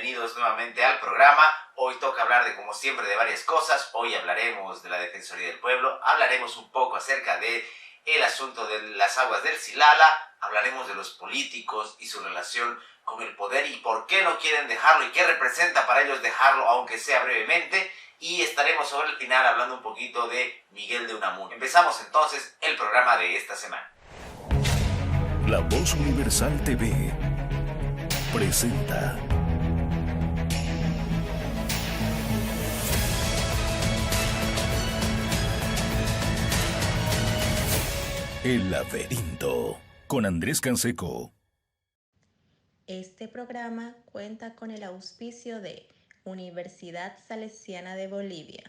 bienvenidos nuevamente al programa. Hoy toca hablar de, como siempre, de varias cosas. Hoy hablaremos de la Defensoría del Pueblo, hablaremos un poco acerca de el asunto de las aguas del Silala, hablaremos de los políticos y su relación con el poder y por qué no quieren dejarlo y qué representa para ellos dejarlo, aunque sea brevemente. Y estaremos sobre el final hablando un poquito de Miguel de Unamuno. Empezamos entonces el programa de esta semana. La Voz Universal TV presenta El Laberinto con Andrés Canseco. Este programa cuenta con el auspicio de Universidad Salesiana de Bolivia.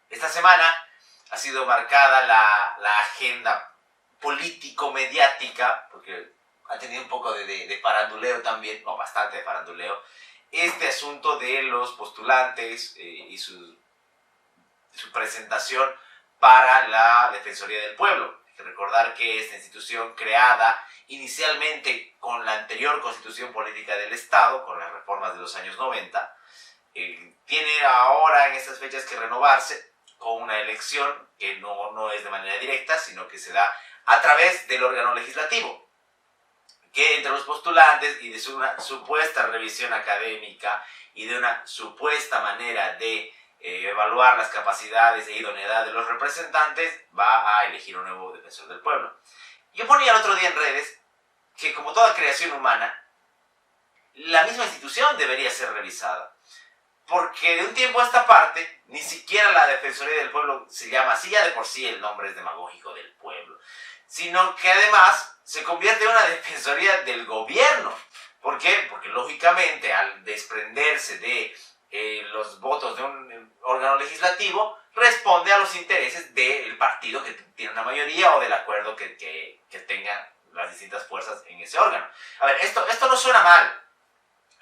Esta semana ha sido marcada la agenda político-mediática, porque ha tenido un poco de faranduleo también, o bastante de faranduleo, este asunto de los postulantes y su presentación para la Defensoría del Pueblo. Hay que recordar que esta institución creada inicialmente con la anterior Constitución Política del Estado, con las reformas de los años 90, tiene ahora en estas fechas que renovarse con una elección que no es de manera directa, sino que se da a través del órgano legislativo, que entre los postulantes y de una supuesta revisión académica y de una supuesta manera de evaluar las capacidades e idoneidad de los representantes, va a elegir un nuevo defensor del pueblo. Yo ponía el otro día en redes que, como toda creación humana, la misma institución debería ser revisada, porque de un tiempo a esta parte ni siquiera la Defensoría del Pueblo se llama así, ya de por sí el nombre es demagógico, del pueblo, sino que además se convierte en una defensoría del gobierno. ¿Por qué? Porque lógicamente al desprenderse de los votos de un órgano legislativo, responde a los intereses del partido que tiene una mayoría o del acuerdo que tengan las distintas fuerzas en ese órgano. A ver, esto no suena mal.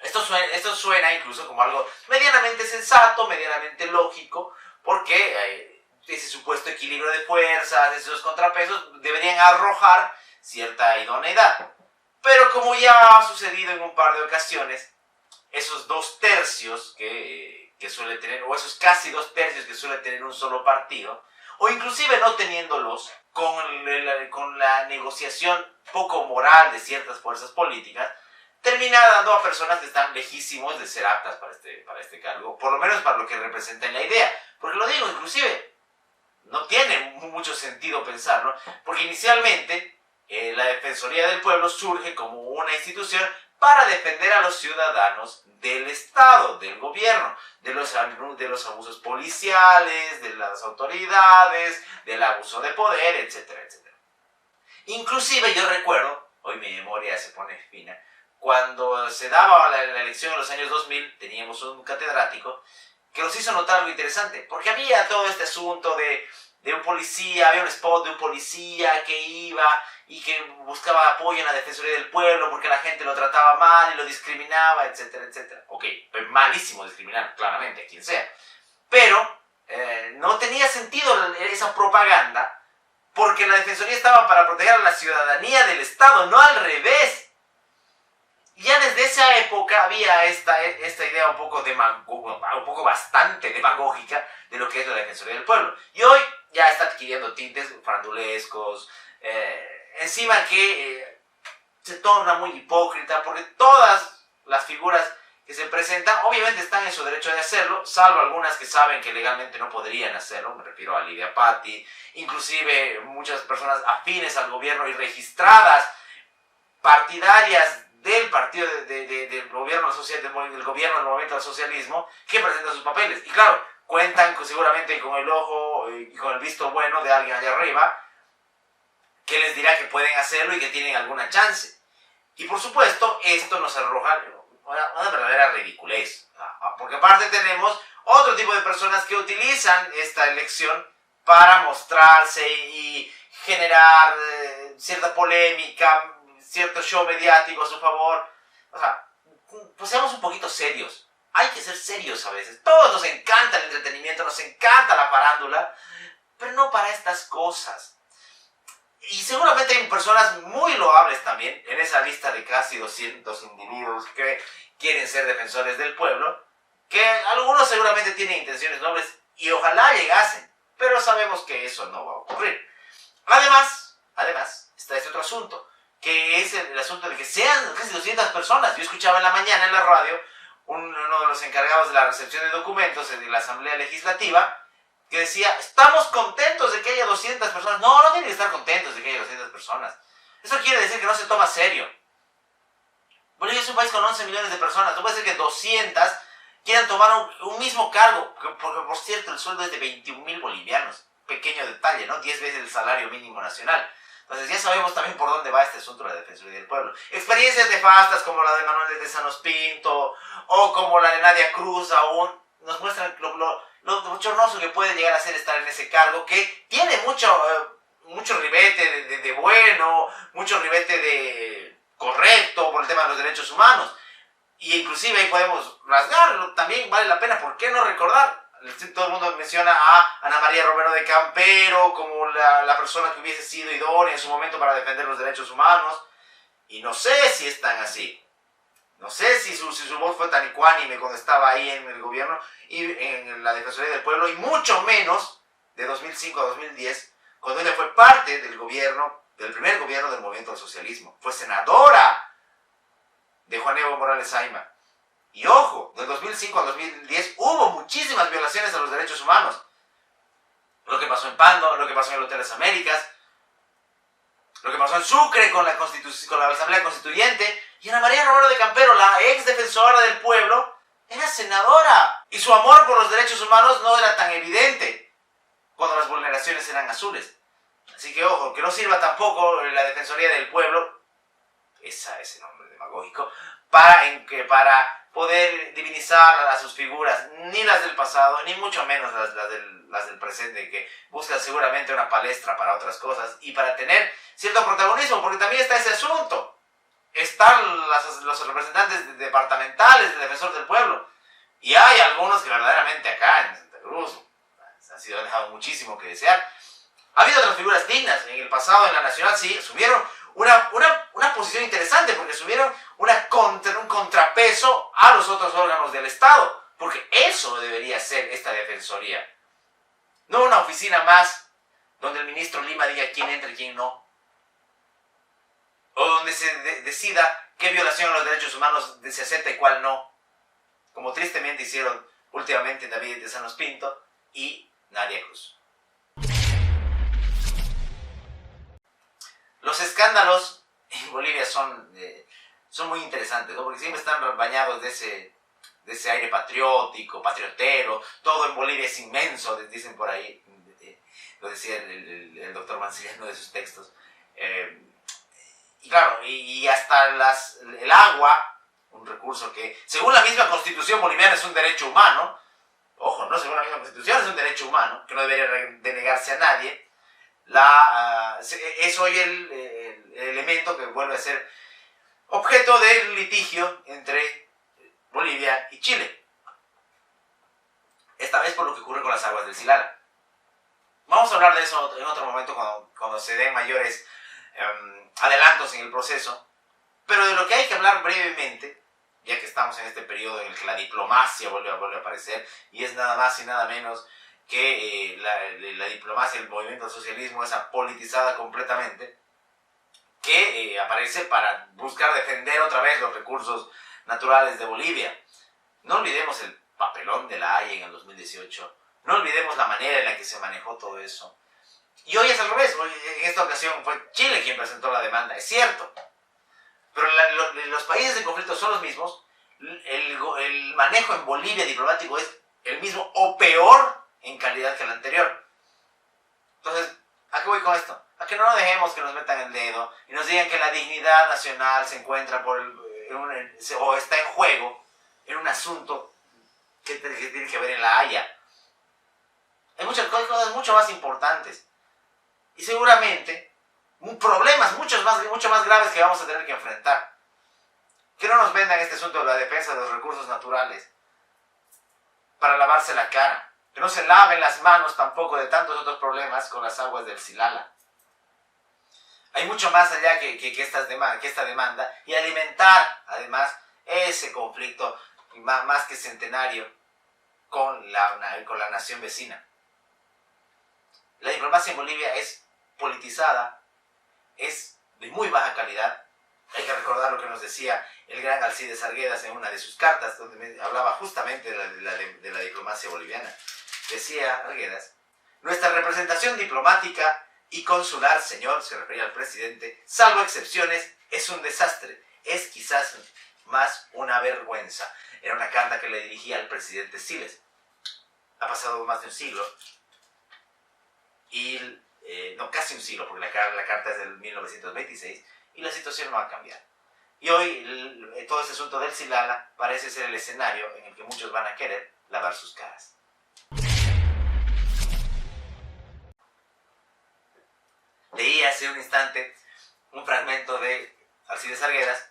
Esto suena incluso como algo medianamente sensato, medianamente lógico, porque ese supuesto equilibrio de fuerzas, esos contrapesos, deberían arrojar cierta idoneidad. Pero como ya ha sucedido en un par de ocasiones, esos 2/3 que suele tener, o esos casi 2/3 que suele tener un solo partido, o inclusive no teniéndolos, con la negociación poco moral de ciertas fuerzas políticas, termina dando a personas que están lejísimos de ser aptas para este cargo, por lo menos para lo que representa en la idea. Porque lo digo, inclusive, no tiene mucho sentido pensarlo, porque inicialmente la Defensoría del Pueblo surge como una institución para defender a los ciudadanos del Estado, del gobierno, de los abusos policiales, de las autoridades, del abuso de poder, etcétera, etcétera. Inclusive yo recuerdo, hoy mi memoria se pone fina, cuando se daba la elección en los años 2000, teníamos un catedrático que nos hizo notar algo interesante, porque había todo este asunto de un policía, había un spot de un policía que iba y que buscaba apoyo en la Defensoría del Pueblo porque la gente lo trataba mal y lo discriminaba, etcétera, etcétera. Ok, pues malísimo discriminar, claramente, a quien sea. Pero no tenía sentido esa propaganda, porque la Defensoría estaba para proteger a la ciudadanía del Estado, no al revés. Ya desde esa época había esta idea un poco bastante demagógica de lo que es la Defensoría del Pueblo. Y hoy ya está adquiriendo tintes farandulescos, encima que se torna muy hipócrita, porque todas las figuras que se presentan obviamente están en su derecho de hacerlo, salvo algunas que saben que legalmente no podrían hacerlo. Me refiero a Lidia Patti, inclusive muchas personas afines al gobierno y registradas, partidarias del partido del gobierno social, del gobierno del movimiento del socialismo, que presentan sus papeles. Y claro, cuentan seguramente con el ojo y con el visto bueno de alguien allá arriba, que les dirá que pueden hacerlo y que tienen alguna chance. Y por supuesto, esto nos arroja una verdadera ridiculez, porque aparte tenemos otro tipo de personas que utilizan esta elección para mostrarse y generar cierta polémica, cierto show mediático a su favor. O sea, pues seamos un poquito serios. Hay que ser serios a veces. Todos nos encanta el entretenimiento, nos encanta la farándula, pero no para estas cosas. Y seguramente hay personas muy loables también en esa lista de casi 200 individuos que quieren ser defensores del pueblo, que algunos seguramente tienen intenciones nobles y ojalá llegasen, pero sabemos que eso no va a ocurrir. Además, está este otro asunto, que es el asunto de que sean casi 200 personas. Yo escuchaba en la mañana en la radio uno de los encargados de la recepción de documentos de la Asamblea Legislativa que decía, estamos contentos de que haya 200 personas. No, no tienen que estar contentos de que haya 200 personas. Eso quiere decir que no se toma serio. Bolivia es un país con 11 millones de personas. No puede ser que 200 quieran tomar un mismo cargo, porque por cierto el sueldo es de 21.000 bolivianos. Pequeño detalle, ¿no? 10 veces el salario mínimo nacional. Entonces ya sabemos también por dónde va este asunto de la Defensoría del Pueblo. Experiencias nefastas como la de Manuel de Tesanos Pinto o como la de Nadia Cruz aún nos muestran lo bochornoso que puede llegar a ser estar en ese cargo, que tiene mucho ribete de bueno, mucho ribete de correcto por el tema de los derechos humanos. Y inclusive ahí podemos rasgarlo, también vale la pena, ¿por qué no recordar? Todo el mundo menciona a Ana María Romero de Campero como la persona que hubiese sido idónea en su momento para defender los derechos humanos. Y no sé si es tan así. No sé si su voz fue tan ecuánime cuando estaba ahí en el gobierno y en la Defensoría del Pueblo, y mucho menos de 2005 a 2010, cuando ella fue parte del gobierno, del primer gobierno del movimiento al socialismo. Fue senadora de Juan Evo Morales Ayma. Y ojo, del 2005 al 2010 hubo muchísimas violaciones a los derechos humanos. Lo que pasó en Pando, lo que pasó en el Hotel Las Américas, lo que pasó en Sucre con la Asamblea Constituyente. Y Ana María Romero de Campero, la ex defensora del pueblo, era senadora. Y su amor por los derechos humanos no era tan evidente cuando las vulneraciones eran azules. Así que ojo, que no sirva tampoco la Defensoría del Pueblo, ese nombre demagógico, para poder divinizar a sus figuras, ni las del pasado, ni mucho menos las del presente, que buscan seguramente una palestra para otras cosas y para tener cierto protagonismo, porque también está ese asunto. Están los representantes departamentales del Defensor del Pueblo, y hay algunos que verdaderamente acá en Santa Cruz han dejado muchísimo que desear. Ha habido otras figuras dignas en el pasado en la Nacional, sí, asumieron una posición interesante, porque asumieron un contrapeso a los otros órganos del Estado, porque eso debería ser esta defensoría. No una oficina más donde el ministro Lima diga quién entra y quién no, o donde se decida qué violación a los derechos humanos se acepta y cuál no, como tristemente hicieron últimamente David Tesanos Pinto y Nadia Cruz. Los escándalos en Bolivia son muy interesantes, ¿no? Porque siempre están bañados de ese aire patriótico, patriotero. Todo en Bolivia es inmenso, dicen por ahí, lo decía el doctor Mancilla en uno de sus textos. Y claro, y hasta el agua, un recurso que según la misma Constitución boliviana es un derecho humano. Ojo, no, según la misma Constitución es un derecho humano que no debería denegarse a nadie. Es hoy el elemento que vuelve a ser objeto del litigio entre Bolivia y Chile. Esta vez por lo que ocurre con las aguas del Silala. Vamos a hablar de eso en otro momento cuando se den mayores adelantos en el proceso. Pero de lo que hay que hablar brevemente, ya que estamos en este periodo en el que la diplomacia vuelve a aparecer, y es nada más y nada menos que la diplomacia, el movimiento del socialismo es apolitizada completamente, que aparece para buscar defender otra vez los recursos naturales de Bolivia. No olvidemos el papelón de la Haya en el 2018, no olvidemos la manera en la que se manejó todo eso. Y hoy es al revés, hoy, en esta ocasión fue Chile quien presentó la demanda, es cierto, pero los países en conflicto son los mismos, el manejo en Bolivia diplomático es el mismo o peor en calidad que el anterior. Entonces, ¿a qué voy con esto? A que no nos dejemos que nos metan el dedo y nos digan que la dignidad nacional se encuentra o está en juego en un asunto que tiene que ver en la Haya. Hay muchas cosas mucho más importantes y seguramente problemas mucho más graves que vamos a tener que enfrentar. Que no nos vendan este asunto de la defensa de los recursos naturales para lavarse la cara. Que no se laven las manos tampoco de tantos otros problemas con las aguas del Silala. Hay mucho más allá que esta demanda, y alimentar además ese conflicto más que centenario con la nación vecina. La diplomacia en Bolivia es politizada, es de muy baja calidad. Hay que recordar lo que nos decía el gran Alcides Arguedas en una de sus cartas, donde hablaba justamente de la diplomacia boliviana. Decía Arguedas: nuestra representación diplomática y consular, señor, se refería al presidente, salvo excepciones, es un desastre. Es quizás más una vergüenza. Era una carta que le dirigía al presidente Siles. Ha pasado más de un siglo. No, casi un siglo, porque la carta es del 1926, y la situación no ha cambiado. Y hoy todo ese asunto del Silala parece ser el escenario en el que muchos van a querer lavar sus caras. Leí hace un instante un fragmento de Alcides Arguedas,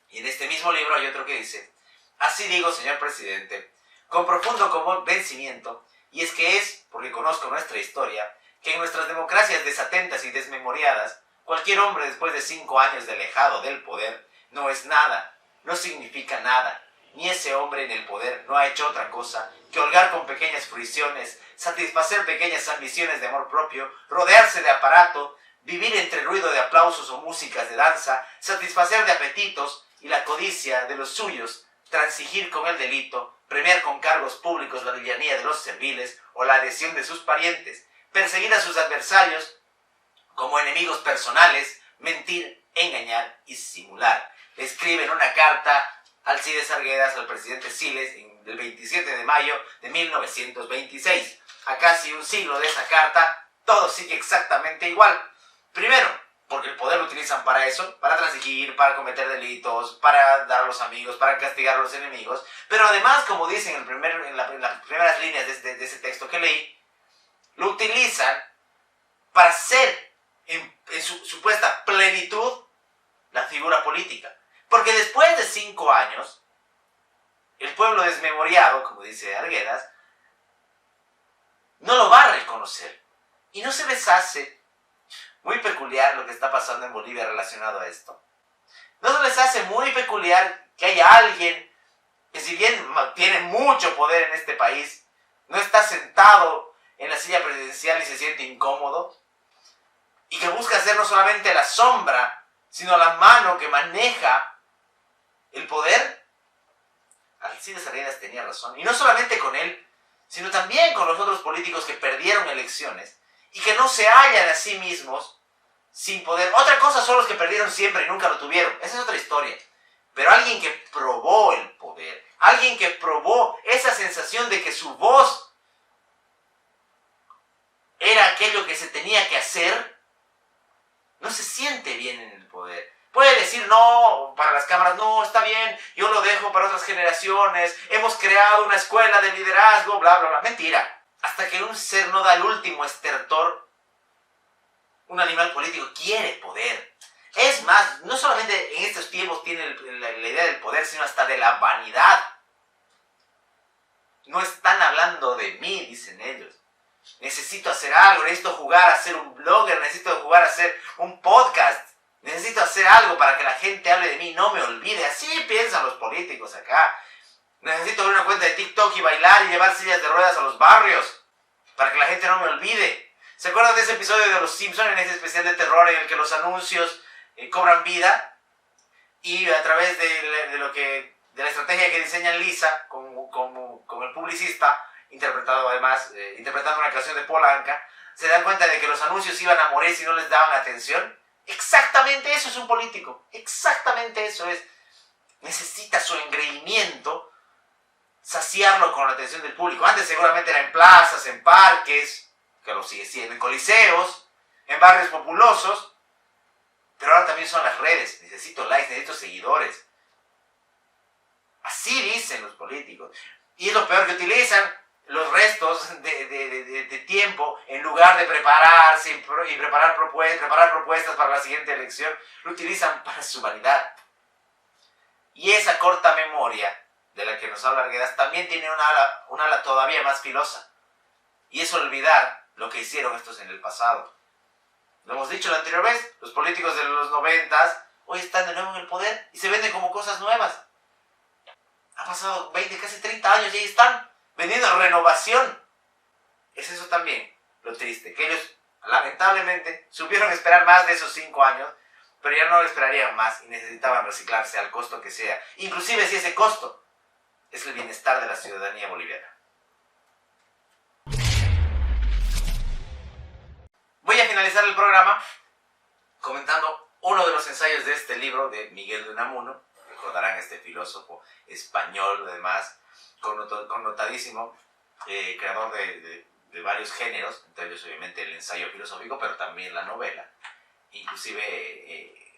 y en este mismo libro hay otro que dice: así digo, señor presidente, con profundo convencimiento, y es que es, porque conozco nuestra historia, que en nuestras democracias desatentas y desmemoriadas, cualquier hombre después de 5 años de alejado del poder no es nada, no significa nada, ni ese hombre en el poder no ha hecho otra cosa que holgar con pequeñas fruiciones, satisfacer pequeñas ambiciones de amor propio, rodearse de aparato, vivir entre ruido de aplausos o músicas de danza, satisfacer de apetitos y la codicia de los suyos, transigir con el delito, premiar con cargos públicos la villanía de los serviles o la adhesión de sus parientes, perseguir a sus adversarios como enemigos personales, mentir, engañar y simular. Le escribe en una carta Alcides Arguedas al presidente Siles el 27 de mayo de 1926. A casi un siglo de esa carta, todo sigue exactamente igual. Primero, porque el poder lo utilizan para eso, para transigir, para cometer delitos, para dar a los amigos, para castigar a los enemigos. Pero además, como dicen en las primeras líneas de ese texto que leí, lo utilizan para ser en su supuesta plenitud la figura política. Porque después de 5 años, el pueblo desmemoriado, como dice Arguedas, no lo va a reconocer. Y no se les hace muy peculiar lo que está pasando en Bolivia relacionado a esto. No se les hace muy peculiar que haya alguien que, si bien tiene mucho poder en este país, no está sentado en la silla presidencial y se siente incómodo, y que busca ser no solamente la sombra, sino la mano que maneja el poder. Alcides Arguedas tenía razón, y no solamente con él, sino también con los otros políticos que perdieron elecciones y que no se hallan a sí mismos sin poder. Otra cosa son los que perdieron siempre y nunca lo tuvieron, esa es otra historia. Pero alguien que probó el poder, alguien que probó esa sensación de que su voz era aquello que se tenía que hacer, no se siente bien en el poder. Puede decir no, para las cámaras, no, está bien, yo lo dejo para otras generaciones, hemos creado una escuela de liderazgo, bla, bla, bla. Mentira. Hasta que un ser no da el último estertor, un animal político quiere poder. Es más, no solamente en estos tiempos tiene la idea del poder, sino hasta de la vanidad. No están hablando de mí, dicen ellos. Necesito hacer algo, necesito jugar a ser un blogger, necesito jugar a ser un podcast. Necesito hacer algo para que la gente hable de mí y no me olvide. Así piensan los políticos acá. Necesito abrir una cuenta de TikTok y bailar y llevar sillas de ruedas a los barrios para que la gente no me olvide. ¿Se acuerdan de ese episodio de Los Simpsons, en ese especial de terror en el que los anuncios cobran vida? Y a través de la estrategia que diseña Lisa con el publicista, interpretando una canción de Paul Anka, se dan cuenta de que los anuncios iban a morir si no les daban atención. Exactamente eso es un político. Exactamente eso es. Necesita su engreimiento saciarlo con la atención del público. Antes seguramente era en plazas, en parques, que lo sigue siendo, en coliseos, en barrios populosos, pero ahora también son las redes. Necesito likes, necesito seguidores. Así dicen los políticos. Y es lo peor, que utilizan los restos de tiempo, en lugar de prepararse y preparar propuestas para la siguiente elección, lo utilizan para su vanidad. Y esa corta memoria de la que nos habla Arguedas también tiene un ala todavía más filosa, y es olvidar lo que hicieron estos en el pasado. Lo hemos dicho la anterior vez, los políticos de los 90 hoy están de nuevo en el poder y se venden como cosas nuevas. Ha pasado 20, casi 30 años y ahí están vendiendo renovación. Es eso también lo triste, que ellos lamentablemente supieron esperar más de esos 5 años, pero ya no lo esperarían más y necesitaban reciclarse al costo que sea, inclusive si ese costo es el bienestar de la ciudadanía boliviana. Voy a finalizar el programa comentando uno de los ensayos de este libro de Miguel de Unamuno. Recordarán este filósofo español, además, connotadísimo, creador de varios géneros, entre ellos obviamente el ensayo filosófico, pero también la novela. Inclusive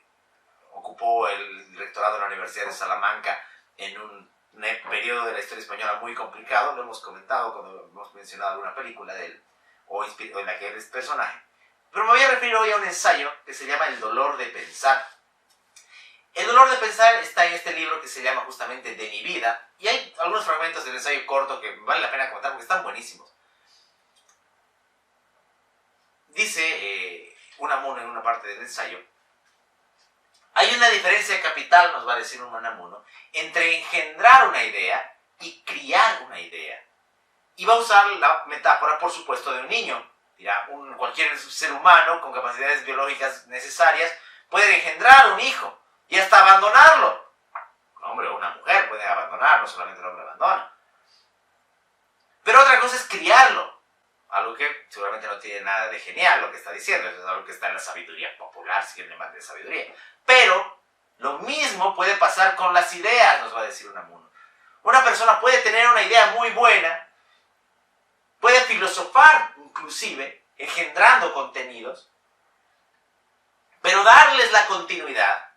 ocupó el rectorado de la Universidad de Salamanca en un periodo de la historia española muy complicado. Lo hemos comentado cuando hemos mencionado alguna película de él, o en la que él es personaje. Pero me voy a referir hoy a un ensayo que se llama El dolor de pensar. El dolor de pensar está en este libro que se llama justamente De mi vida, y hay algunos fragmentos del ensayo corto que vale la pena comentar porque están buenísimos. Dice Unamuno en una parte del ensayo: hay una diferencia capital, nos va a decir Unamuno, entre engendrar una idea y criar una idea. Y va a usar la metáfora, por supuesto, de un niño. Dirá, cualquier ser humano con capacidades biológicas necesarias puede engendrar un hijo y hasta abandonarlo. Un hombre o una mujer puede abandonar, no solamente el hombre abandona. Pero otra cosa es criarlo. Algo que seguramente no tiene nada de genial lo que está diciendo. Eso es algo que está en la sabiduría popular, si quieren llamarle sabiduría. Pero lo mismo puede pasar con las ideas, nos va a decir Unamuno. Una persona puede tener una idea muy buena, puede filosofar inclusive, engendrando contenidos, pero darles la continuidad,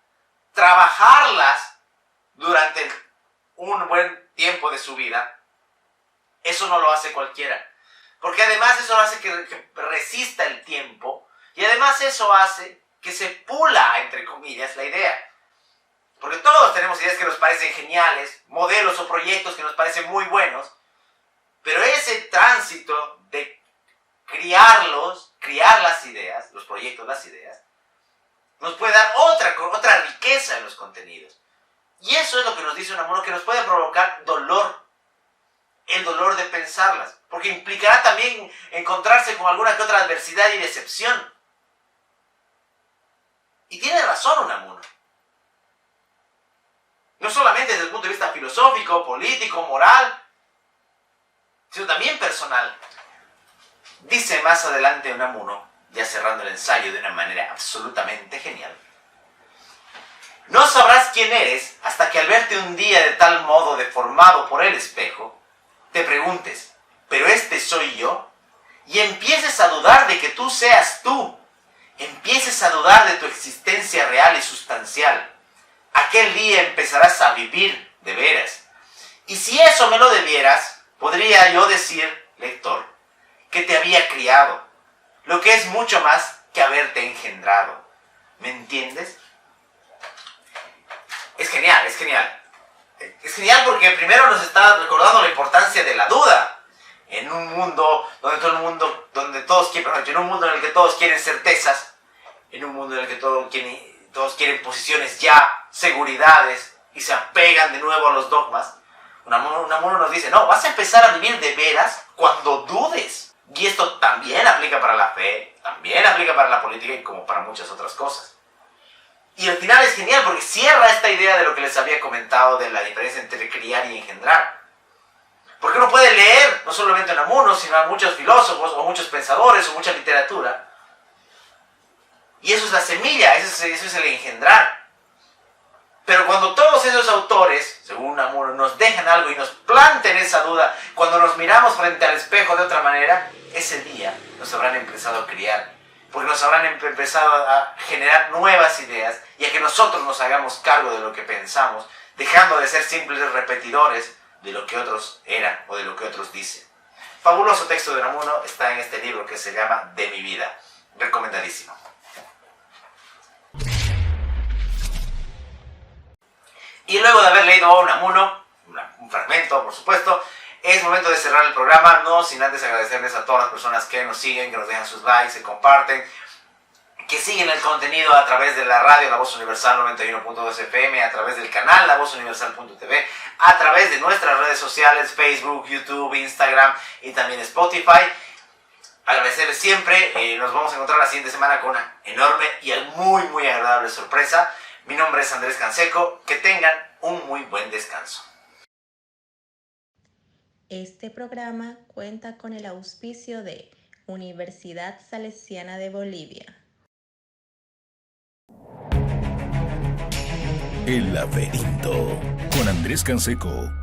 trabajarlas durante un buen tiempo de su vida, eso no lo hace cualquiera. Porque además eso hace que resista el tiempo, y además eso hace que se pula, entre comillas, la idea. Porque todos tenemos ideas que nos parecen geniales, modelos o proyectos que nos parecen muy buenos, pero ese tránsito de criar las ideas, los proyectos, las ideas, nos puede dar otra riqueza en los contenidos. Y eso es lo que nos dice Unamuno, que nos puede provocar dolor. El dolor de pensarlas, porque implicará también encontrarse con alguna que otra adversidad y decepción. Y tiene razón Unamuno. No solamente desde el punto de vista filosófico, político, moral, sino también personal. Dice más adelante Unamuno, ya cerrando el ensayo de una manera absolutamente genial: no sabrás quién eres hasta que al verte un día de tal modo deformado por el espejo, te preguntes, ¿pero este soy yo? Y empieces a dudar de que tú seas tú. Empieces a dudar de tu existencia real y sustancial. Aquel día empezarás a vivir de veras. Y si eso me lo debieras, podría yo decir, lector, que te había criado, lo que es mucho más que haberte engendrado. ¿Me entiendes? Es genial, es genial. Es genial porque primero nos está recordando la importancia de la duda. En un mundo donde todos quieren certezas, en un mundo en el que todos quieren posiciones ya, seguridades, y se apegan de nuevo a los dogmas, Unamuno nos dice, no, vas a empezar a vivir de veras cuando dudes. Y esto también aplica para la fe, también aplica para la política y como para muchas otras cosas. Y al final es genial porque cierra esta idea de lo que les había comentado de la diferencia entre criar y engendrar. Porque uno puede leer no solamente a Unamuno, sino a muchos filósofos o muchos pensadores o mucha literatura. Y eso es la semilla, eso es el engendrar. Pero cuando todos esos autores, según Unamuno, nos dejan algo y nos planten esa duda, cuando nos miramos frente al espejo de otra manera, ese día nos habrán empezado a criar. Porque nos habrán empezado a generar nuevas ideas y a que nosotros nos hagamos cargo de lo que pensamos, dejando de ser simples repetidores de lo que otros eran o de lo que otros dicen. Fabuloso texto de Unamuno está en este libro que se llama De mi vida. Recomendadísimo. Y luego de haber leído a Unamuno, un fragmento por supuesto, es momento de cerrar el programa, no sin antes agradecerles a todas las personas que nos siguen, que nos dejan sus likes, se comparten, que siguen el contenido a través de la radio La Voz Universal 91.2 FM, a través del canal lavozuniversal.tv, a través de nuestras redes sociales, Facebook, YouTube, Instagram y también Spotify. Agradecerles siempre, nos vamos a encontrar la siguiente semana con una enorme y muy agradable sorpresa. Mi nombre es Andrés Canseco, que tengan un muy buen descanso. Este programa cuenta con el auspicio de Universidad Salesiana de Bolivia. El laberinto con Andrés Canseco.